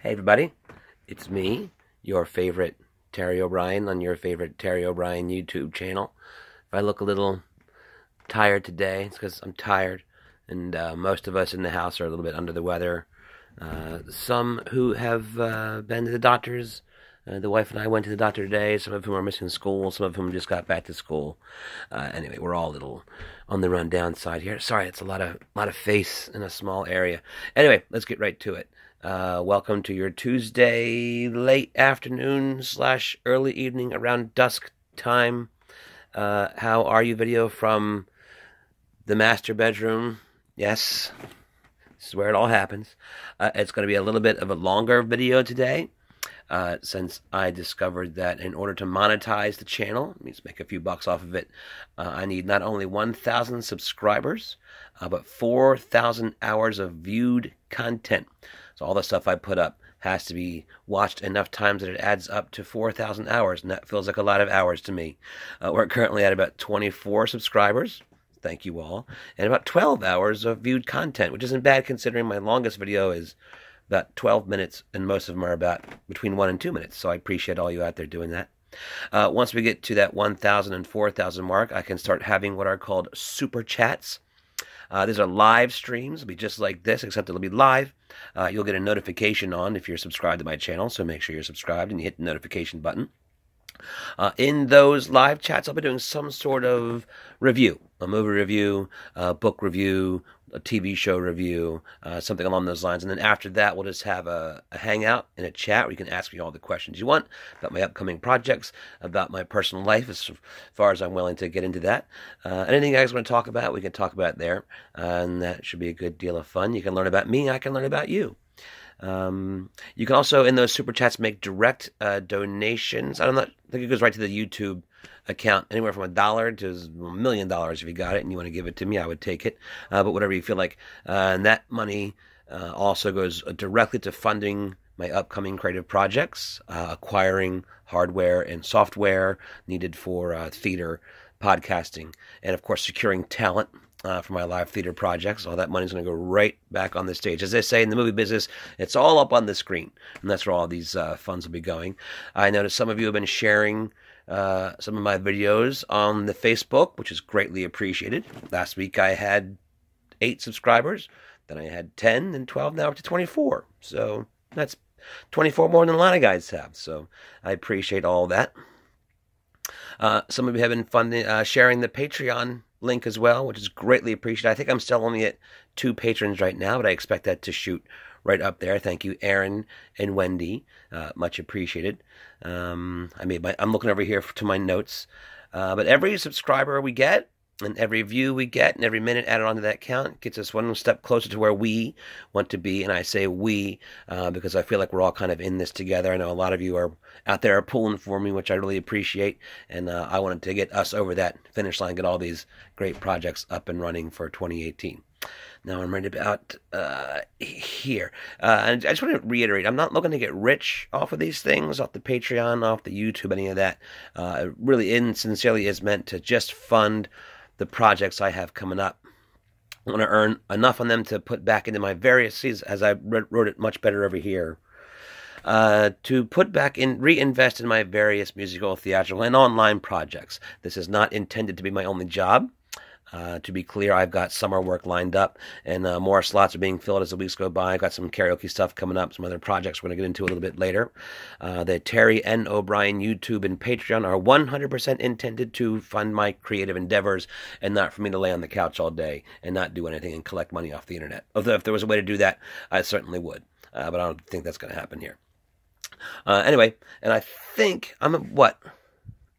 Hey everybody, it's me, your favorite Terry O'Brien on your favorite Terry O'Brien YouTube channel. If I look a little tired today, it's because I'm tired, and most of us in the house are a little bit under the weather. Some who have been to the doctors. The wife and I went to the doctor today. Some of whom are missing school. Some of whom just got back to school. Anyway, we're all a little on the run down side here. Sorry, it's a lot of face in a small area. Anyway, let's get right to it. Welcome to your Tuesday late afternoon / early evening around dusk time. How are you video from the master bedroom? Yes, this is where it all happens. It's going to be a little bit of a longer video today. Since I discovered that in order to monetize the channel, means make a few bucks off of it, I need not only 1,000 subscribers, but 4,000 hours of viewed content. So all the stuff I put up has to be watched enough times that it adds up to 4,000 hours, and that feels like a lot of hours to me. We're currently at about 24 subscribers. Thank you all. And about 12 hours of viewed content, which isn't bad considering my longest video is about 12 minutes, and most of them are about between 1 and 2 minutes. So I appreciate all you out there doing that. Once we get to that 1,000 and 4,000 mark, I can start having what are called super chats. These are live streams. It'll be just like this, except it'll be live. You'll get a notification on if you're subscribed to my channel, so make sure you're subscribed and you hit the notification button. In those live chats, I'll be doing some sort of review, a movie review, a book review, a TV show review, something along those lines. And then after that, we'll just have a hangout and a chat where you can ask me all the questions you want about my upcoming projects, about my personal life as far as I'm willing to get into that. Anything you guys want to talk about, we can talk about there. And that should be a good deal of fun. You can learn about me, I can learn about you. You can also, in those super chats, make direct donations. I think it goes right to the YouTube account, anywhere from $1 to $1 million. If you got it and you want to give it to me, I would take it. But whatever you feel like. And that money also goes directly to funding my upcoming creative projects, acquiring hardware and software needed for theater, podcasting, and of course securing talent for my live theater projects. All that money's going to go right back on the stage. As they say in the movie business, it's all up on the screen, and that's where all these funds will be going. I noticed some of you have been sharing some of my videos on the Facebook, which is greatly appreciated. Last week I had 8 subscribers, then I had 10, and 12, now up to 24. So that's 24 more than a lot of guys have. So I appreciate all that. Some of you have been sharing the Patreon link as well, which is greatly appreciated. I think I'm still only at 2 patrons right now, but I expect that to shoot right up there. Thank you, Aaron and Wendy. Much appreciated. I'm looking over here to my notes. But every subscriber we get, and every view we get, and every minute added onto that count gets us one step closer to where we want to be. And I say we because I feel like we're all kind of in this together. I know a lot of you are out there pulling for me, which I really appreciate. And I wanted to get us over that finish line, get all these great projects up and running for 2018. Now I'm right about here. And I just want to reiterate, I'm not looking to get rich off of these things, off the Patreon, off the YouTube, any of that. It really sincerely is meant to just fund the projects I have coming up. I want to earn enough on them to put back into my various seasons, as I wrote it much better over here, to put back in, reinvest in my various musical, theatrical, and online projects. This is not intended to be my only job. To be clear, I've got summer work lined up, and more slots are being filled as the weeks go by. I've got some karaoke stuff coming up, some other projects we're going to get into a little bit later. The Terry N. O'Brien YouTube and Patreon are 100% intended to fund my creative endeavors, and not for me to lay on the couch all day and not do anything and collect money off the internet. Although if there was a way to do that, I certainly would. But I don't think that's going to happen here. Anyway, and I think I'm,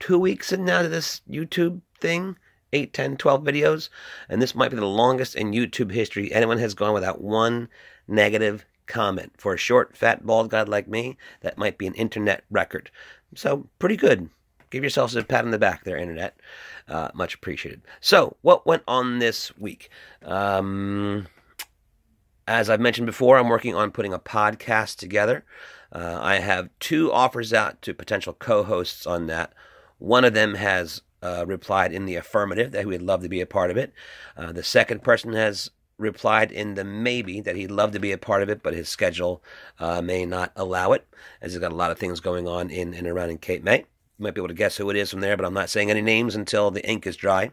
2 weeks in now to this YouTube thing? 8, 10, 12 videos, and this might be the longest in YouTube history anyone has gone without one negative comment. For a short, fat, bald guy like me, that might be an internet record. So, pretty good. Give yourselves a pat on the back there, internet. Much appreciated. So, what went on this week? As I've mentioned before, I'm working on putting a podcast together. I have 2 offers out to potential co-hosts on that. One of them has replied in the affirmative that he would love to be a part of it. The second person has replied in the maybe that he'd love to be a part of it, but his schedule may not allow it, as he's got a lot of things going on in and around in Cape May. You might be able to guess who it is from there, but I'm not saying any names until the ink is dry.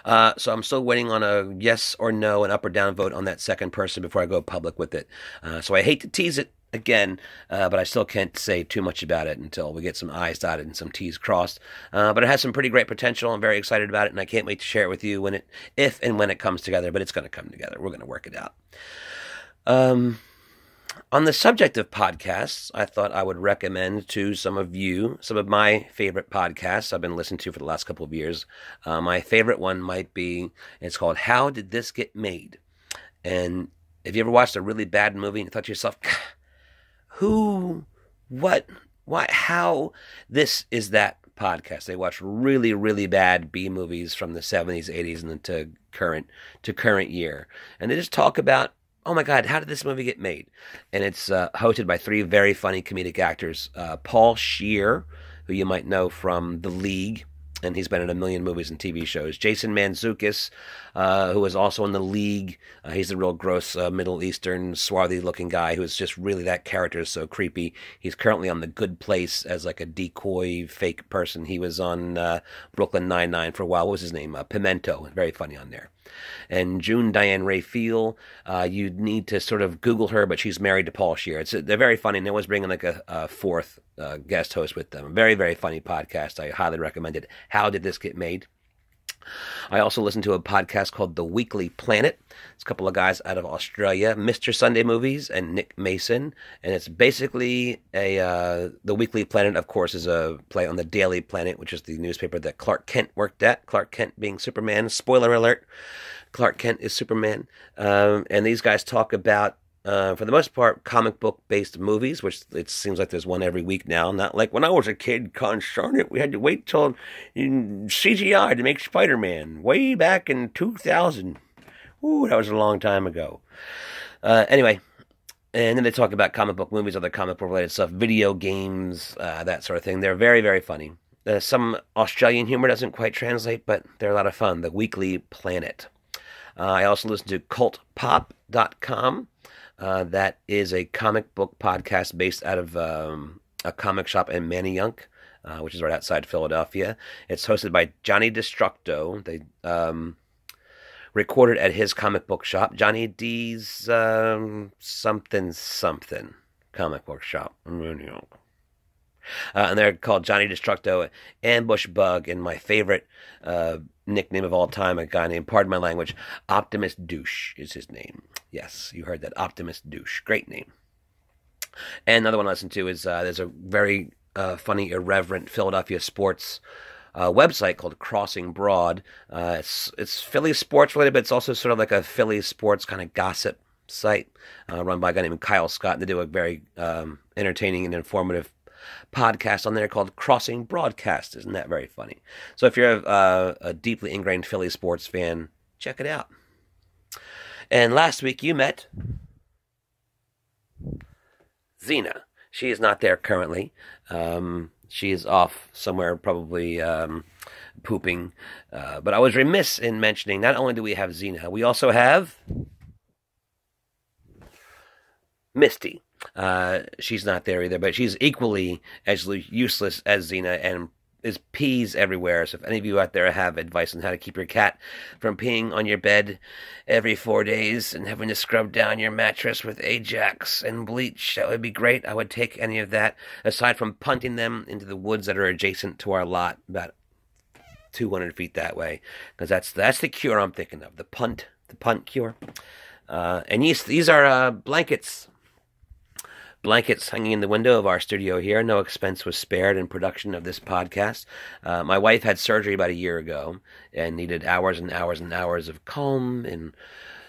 So I'm still waiting on a yes or no, an up or down vote on that second person before I go public with it. So I hate to tease it again, but I still can't say too much about it until we get some I's dotted and some T's crossed. But it has some pretty great potential. I'm very excited about it, and I can't wait to share it with you if and when it comes together. But it's going to come together. We're going to work it out. On the subject of podcasts, I thought I would recommend to some of you some of my favorite podcasts I've been listening to for the last couple of years. My favorite one might be, it's called How Did This Get Made? And if you ever watched a really bad movie and you thought to yourself, who, what, why, how? This is that podcast. They watch really, really bad B movies from the 70s, 80s, and then to current year. And they just talk about, oh my God, how did this movie get made? And it's hosted by three very funny comedic actors. Paul Scheer, who you might know from The League, and he's been in a million movies and TV shows. Jason Mantzoukas, who is also in The League. He's a real gross Middle Eastern, swarthy-looking guy who is just really, that character is so creepy. He's currently on The Good Place as like a decoy fake person. He was on Brooklyn Nine-Nine for a while. What was his name? Pimento. Very funny on there. And June Diane Raphael, you need to sort of Google her, but she's married to Paul Scheer. They're very funny, and they always bring in like a fourth guest host with them. Very, very funny podcast. I highly recommend it. How Did This Get Made? I also listen to a podcast called The Weekly Planet. It's a couple of guys out of Australia, Mr. Sunday Movies and Nick Mason. And it's basically The Weekly Planet, of course, is a play on the Daily Planet, which is the newspaper that Clark Kent worked at. Clark Kent being Superman. Spoiler alert, Clark Kent is Superman. And these guys talk about, for the most part, comic book-based movies, which it seems like there's one every week now. Not like when I was a kid, concern it, we had to wait till CGI to make Spider-Man, way back in 2000. Ooh, that was a long time ago. Anyway, and then they talk about comic book movies, other comic book-related stuff, video games, that sort of thing. They're very, very funny. Some Australian humor doesn't quite translate, but they're a lot of fun. The Weekly Planet. I also listen to cultpop.com. That is a comic book podcast based out of a comic shop in Manayunk, which is right outside Philadelphia. It's hosted by Johnny Destructo. They recorded at his comic book shop, Johnny D's something comic book shop in Manayunk. And they're called Johnny Destructo, Ambush Bug, and my favorite nickname of all time, a guy named, pardon my language, Optimus Douche is his name. Yes, you heard that, Optimus Douche. Great name. And another one I listen to is, there's a very funny, irreverent Philadelphia sports website called Crossing Broad. It's Philly sports related, but it's also sort of like a Philly sports kind of gossip site run by a guy named Kyle Scott. And they do a very entertaining and informative podcast on there called Crossing Broadcast. Isn't that very funny? So if you're a deeply ingrained Philly sports fan, check it out. And last week you met Xena. She is not there currently. She is off somewhere, probably pooping. But I was remiss in mentioning, not only do we have Xena, we also have Misty. She's not there either, but she's equally as useless as Xena and is pees everywhere. So if any of you out there have advice on how to keep your cat from peeing on your bed every 4 days and having to scrub down your mattress with Ajax and bleach, that would be great. I would take any of that, aside from punting them into the woods that are adjacent to our lot, about 200 feet that way, because that's the cure I'm thinking of, the punt cure. And these are blankets. Blankets hanging in the window of our studio here. No expense was spared in production of this podcast. My wife had surgery about a year ago and needed hours and hours and hours of calm and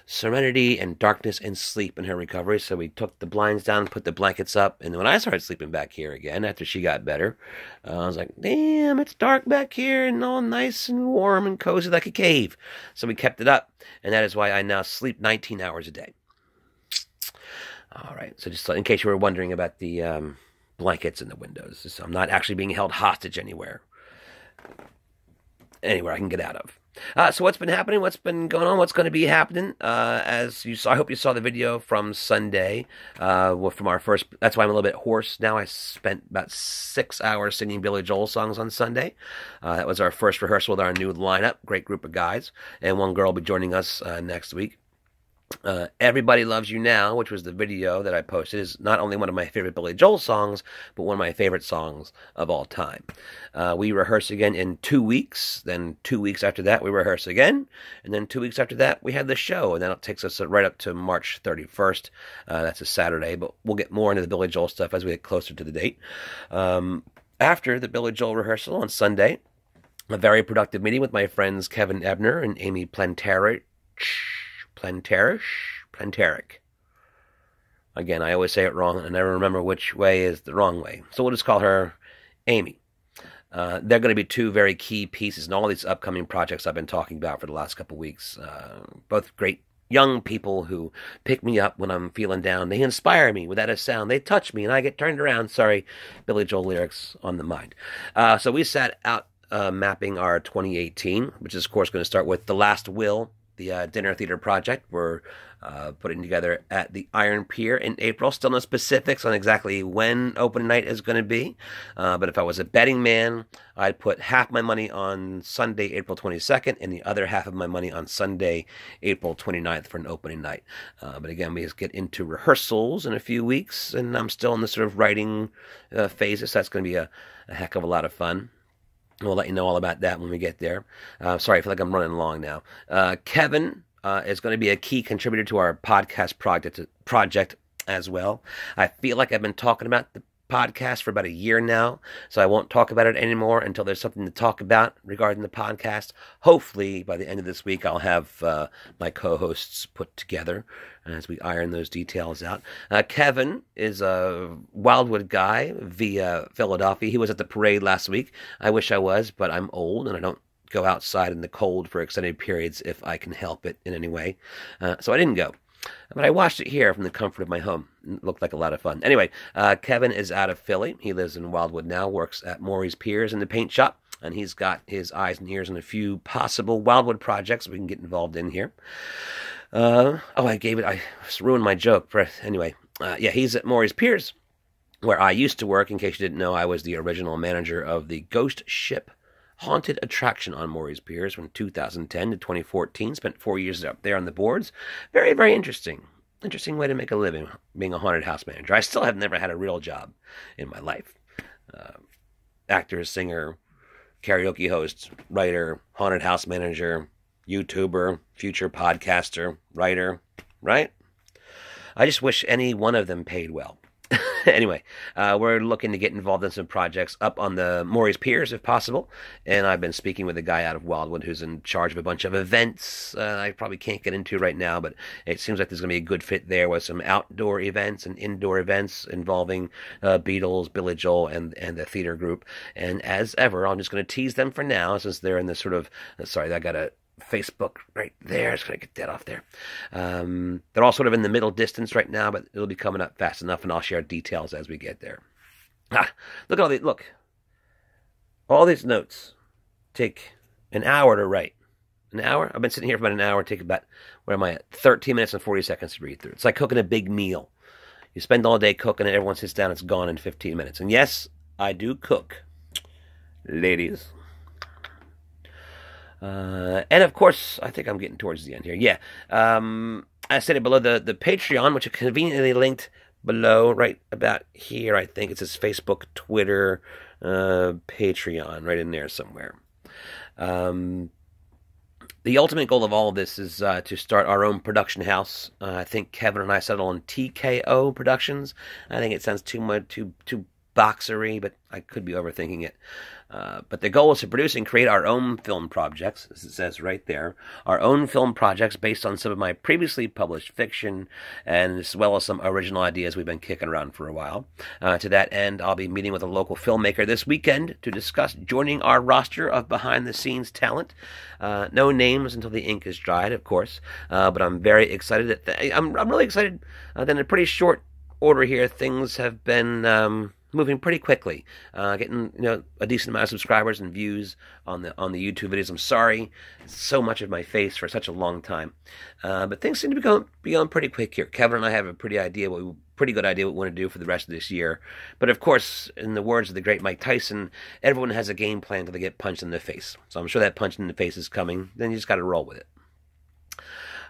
serenity and darkness and sleep in her recovery. So we took the blinds down, put the blankets up, and when I started sleeping back here again after she got better, I was like, damn, it's dark back here and all nice and warm and cozy like a cave. So we kept it up, and that is why I now sleep 19 hours a day. All right, so just in case you were wondering about the blankets in the windows, so I'm not actually being held hostage anywhere I can get out of. So what's been happening? What's been going on? What's going to be happening? As you saw, I hope you saw the video from Sunday. From our first. That's why I'm a little bit hoarse now. I spent about 6 hours singing Billy Joel songs on Sunday. That was our first rehearsal with our new lineup. Great group of guys, and one girl will be joining us next week. Everybody Loves You Now, which was the video that I posted, is not only one of my favorite Billy Joel songs, but one of my favorite songs of all time. We rehearse again in 2 weeks. Then 2 weeks after that, we rehearse again. And then 2 weeks after that, we have the show. And then it takes us right up to March 31st. That's a Saturday. But we'll get more into the Billy Joel stuff as we get closer to the date. After the Billy Joel rehearsal on Sunday, a very productive meeting with my friends Kevin Ebner and Amy Planteric. Again, I always say it wrong, and I never remember which way is the wrong way. So we'll just call her Amy. They're going to be two very key pieces in all these upcoming projects I've been talking about for the last couple of weeks. Both great young people who pick me up when I'm feeling down. They inspire me without a sound. They touch me, and I get turned around. Sorry, Billy Joel lyrics on the mind. So we set out mapping our 2018, which is, of course, going to start with The Last Will, the dinner theater project we're putting together at the Iron Pier in April. Still no specifics on exactly when opening night is going to be. But if I was a betting man, I'd put half my money on Sunday, April 22nd, and the other half of my money on Sunday, April 29th for an opening night. But again, we just get into rehearsals in a few weeks, and I'm still in the sort of writing phases. So that's going to be a heck of a lot of fun. We'll let you know all about that when we get there. Sorry, I feel like I'm running long now. Kevin is going to be a key contributor to our podcast project as well. I feel like I've been talking about the podcast for about a year now, so I won't talk about it anymore until there's something to talk about regarding the podcast. Hopefully, by the end of this week, I'll have my co-hosts put together as we iron those details out. Kevin is a Wildwood guy via Philadelphia. He was at the parade last week. I wish I was, but I'm old and I don't go outside in the cold for extended periods if I can help it in any way. So I didn't go. But I watched it here from the comfort of my home. It looked like a lot of fun. Anyway, Kevin is out of Philly. He lives in Wildwood now, works at Maury's Piers in the paint shop, and he's got his eyes and ears on a few possible Wildwood projects we can get involved in here. I ruined my joke. Anyway, he's at Maury's Piers, where I used to work. In case you didn't know, I was the original manager of the Ghost Ship haunted attraction on Maury's Piers from 2010 to 2014. Spent 4 years up there on the boards. Very, very interesting. Interesting way to make a living, being a haunted house manager. I still have never had a real job in my life. Actor, singer, karaoke host, writer, haunted house manager, YouTuber, future podcaster, writer, right? I just wish any one of them paid well. Anyway, we're looking to get involved in some projects up on the Maury's Piers, if possible. And I've been speaking with a guy out of Wildwood who's in charge of a bunch of events I probably can't get into right now, but it seems like there's going to be a good fit there with some outdoor events and indoor events involving Beatles, Billy Joel, and the theater group. And as ever, I'm just going to tease them for now, since they're in this sort of... sorry, I got a Facebook right there. Just going to get that off there. They're all sort of in the middle distance right now, but it'll be coming up fast enough, and I'll share details as we get there. Look at all these. Look. All these notes take an hour to write. An hour? I've been sitting here for about an hour. Take about, where am I at? 13 minutes and 40 seconds to read through. It's like cooking a big meal. You spend all day cooking, and everyone sits down, it's gone in 15 minutes. And yes, I do cook. Ladies. And of course, I think I'm getting towards the end here. Yeah. I said it below the Patreon, which is conveniently linked below, right about here, I think. It says Facebook, Twitter, Patreon, right in there somewhere. The ultimate goal of all of this is to start our own production house. I think Kevin and I settled on TKO Productions. I think it sounds too much, too boxery, but I could be overthinking it. But the goal is to produce and create our own film projects, as it says right there. Our own film projects based on some of my previously published fiction, and as well as some original ideas we've been kicking around for a while. To that end, I'll be meeting with a local filmmaker this weekend to discuss joining our roster of behind-the-scenes talent. No names until the ink is dried, of course. But I'm very excited. I'm really excited that in a pretty short order here, things have been moving pretty quickly, getting a decent amount of subscribers and views on the YouTube videos. I'm sorry, it's so much of my face for such a long time, but things seem to be going pretty quick here. Kevin and I have a pretty good idea what we want to do for the rest of this year. But of course, in the words of the great Mike Tyson, everyone has a game plan until they get punched in the face. So I'm sure that punch in the face is coming. Then you just got to roll with it.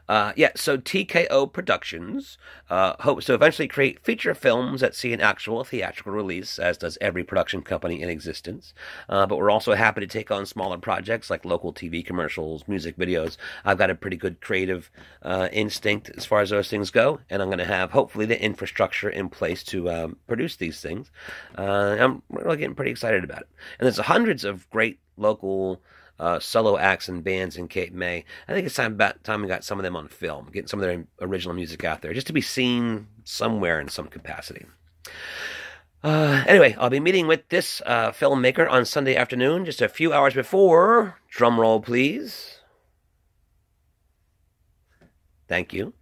So TKO Productions hopes to eventually create feature films that see an actual theatrical release, as does every production company in existence. But we're also happy to take on smaller projects like local TV commercials, music videos. I've got a pretty good creative instinct as far as those things go, and I'm going to have, hopefully, the infrastructure in place to produce these things. I'm really getting pretty excited about it. And there's hundreds of great local solo acts and bands in Cape May. I think it's time we got some of them on film, getting some of their original music out there, just to be seen somewhere in some capacity. Anyway, I'll be meeting with this filmmaker on Sunday afternoon, just a few hours before, drum roll please, thank you,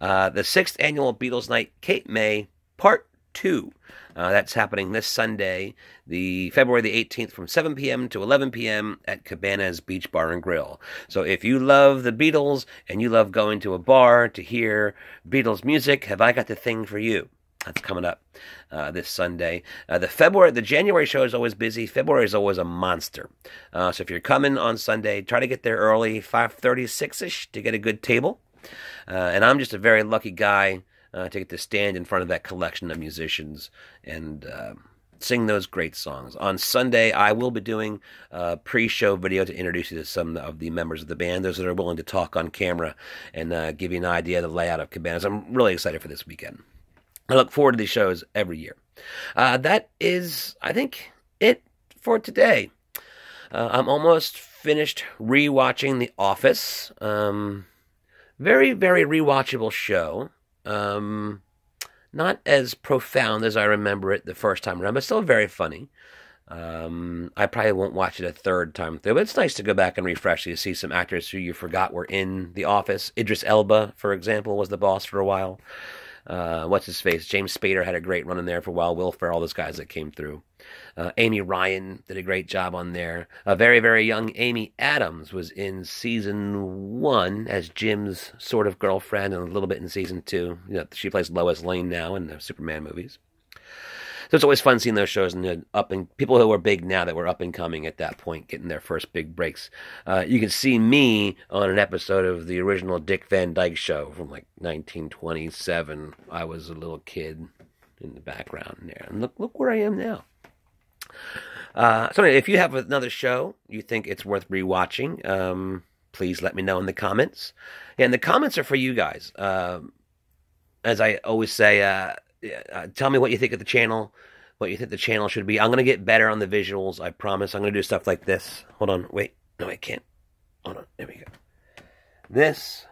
the 6th Annual Beatles Night Cape May Part 2. That's happening this Sunday, the February the 18th, from 7 p.m. to 11 p.m. at Cabana's Beach Bar and Grill. So if you love the Beatles and you love going to a bar to hear Beatles music, have I got the thing for you? That's coming up this Sunday. The January show is always busy. February is always a monster. So if you're coming on Sunday, try to get there early, 5:30, 6-ish, to get a good table. And I'm just a very lucky guy to get to stand in front of that collection of musicians and sing those great songs. On Sunday, I will be doing a pre-show video to introduce you to some of the members of the band, those that are willing to talk on camera and give you an idea of the layout of Cabanas. I'm really excited for this weekend. I look forward to these shows every year. That is, I think, it for today. I'm almost finished rewatching The Office. Very, very rewatchable show. Not as profound as I remember it the first time around, but still very funny. I probably won't watch it a third time through, but it's nice to go back and refresh to see some actors who you forgot were in The Office. Idris Elba, for example, was the boss for a while. What's his face? James Spader had a great run in there for a while. Will Ferrell, all those guys that came through. Amy Ryan did a great job on there. A very, very young Amy Adams was in season 1 as Jim's sort of girlfriend, and a little bit in season 2. She plays Lois Lane now in the Superman movies. So it's always fun seeing those shows and people who are big now that were up and coming at that point, getting their first big breaks. You can see me on an episode of the original Dick Van Dyke Show from like 1927. I was a little kid in the background there, and look where I am now. So anyway, if you have another show you think it's worth rewatching, please let me know in the comments. Yeah, and the comments are for you guys. As I always say, tell me what you think of the channel, what you think the channel should be. I'm going to get better on the visuals, I promise. I'm going to do stuff like this. Hold on, wait. No, I can't. Hold on, there we go. That's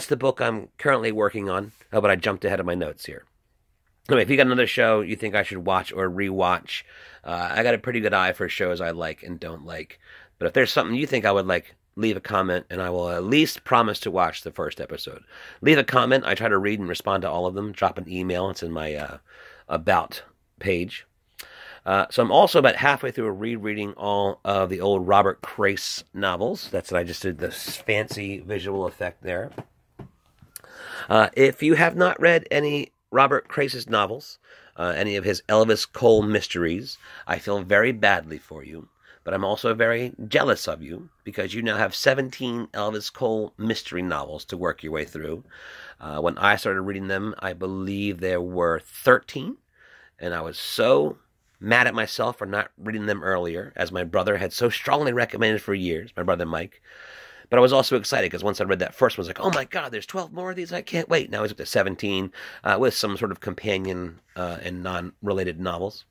the book I'm currently working on. Oh, but I jumped ahead of my notes here. Anyway, if you got another show you think I should watch or rewatch, I got a pretty good eye for shows I like and don't like. But if there's something you think I would like, leave a comment, and I will at least promise to watch the first episode. Leave a comment. I try to read and respond to all of them. Drop an email. It's in my About page. So I'm also about halfway through rereading all of the old Robert Crace novels. That's what I just did, this fancy visual effect there. If you have not read any Robert Crace's novels, any of his Elvis Cole mysteries, I feel very badly for you. But I'm also very jealous of you because you now have 17 Elvis Cole mystery novels to work your way through. When I started reading them, I believe there were 13. And I was so mad at myself for not reading them earlier, as my brother had so strongly recommended for years, my brother Mike. But I was also excited because once I read that first one, I was like, oh my God, there's 12 more of these? I can't wait. Now he's up to 17 with some sort of companion and non-related novels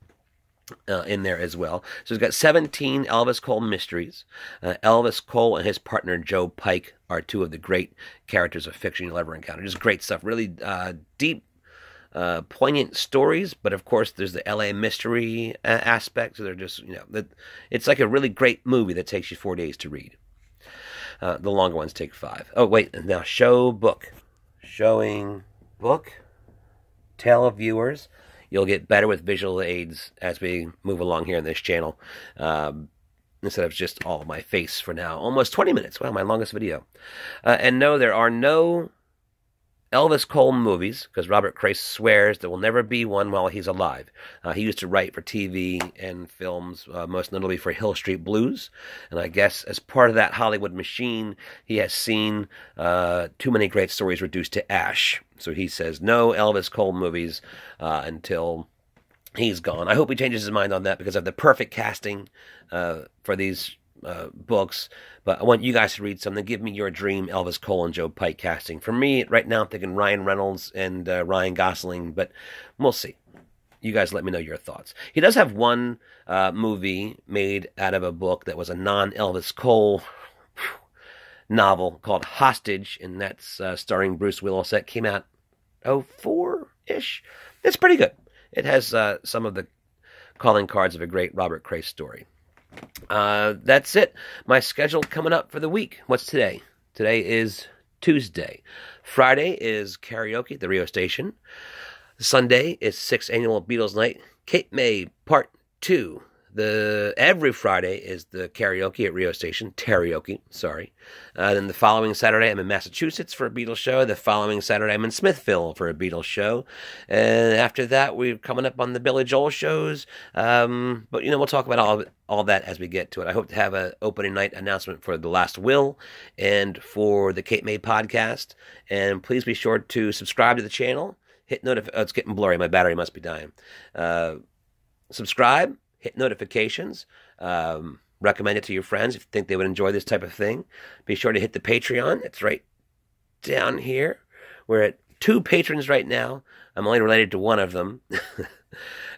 in there as well. So he's got 17 Elvis Cole mysteries. Elvis Cole and his partner Joe Pike are two of the great characters of fiction you'll ever encounter. Just great stuff. Really deep, poignant stories. But of course, there's the LA mystery aspect. So they're just, it's like a really great movie that takes you 4 days to read. The longer ones take 5. Oh, wait. Now, showing book tell viewers. You'll get better with visual aids as we move along here in this channel. Instead of just all of my face for now. Almost 20 minutes. Wow, my longest video. And no, there are no Elvis Cole movies, because Robert Cray swears there will never be one while he's alive. He used to write for TV and films, most notably for Hill Street Blues. And I guess as part of that Hollywood machine, he has seen too many great stories reduced to ash. So he says no Elvis Cole movies until he's gone. I hope he changes his mind on that, because I have the perfect casting for these books, but I want you guys to read something. Give me your dream Elvis Cole and Joe Pike casting. For me, right now, I'm thinking Ryan Reynolds and Ryan Gosling, but we'll see. You guys let me know your thoughts. He does have one movie made out of a book that was a non-Elvis Cole novel called Hostage, and that's starring Bruce Willis. That came out 04-ish. It's pretty good. It has some of the calling cards of a great Robert Cray story. That's it. My schedule coming up for the week. What's today? Today is Tuesday. Friday is karaoke at the Rio Station. Sunday is 6th Annual Beatles Night. Cape May Part 2. Every Friday is the karaoke at Rio Station. Karaoke, sorry. Then the following Saturday, I'm in Massachusetts for a Beatles show. The following Saturday, I'm in Smithville for a Beatles show. And after that, we're coming up on the Billy Joel shows. But, we'll talk about all that as we get to it. I hope to have an opening night announcement for The Last Will and for the Cape May podcast. And please be sure to subscribe to the channel. Hit notification. Oh, it's getting blurry. My battery must be dying. Subscribe. Hit notifications. Recommend it to your friends if you think they would enjoy this type of thing. Be sure to hit the Patreon. It's right down here. We're at 2 patrons right now. I'm only related to one of them.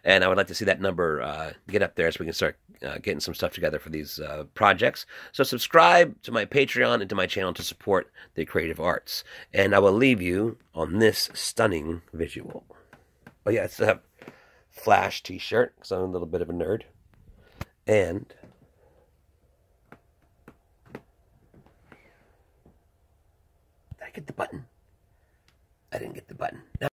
And I would like to see that number get up there so we can start getting some stuff together for these projects. So subscribe to my Patreon and to my channel to support the creative arts. And I will leave you on this stunning visual. Oh yeah, it's a Flash t-shirt, because I'm a little bit of a nerd. And did I get the button? I didn't get the button.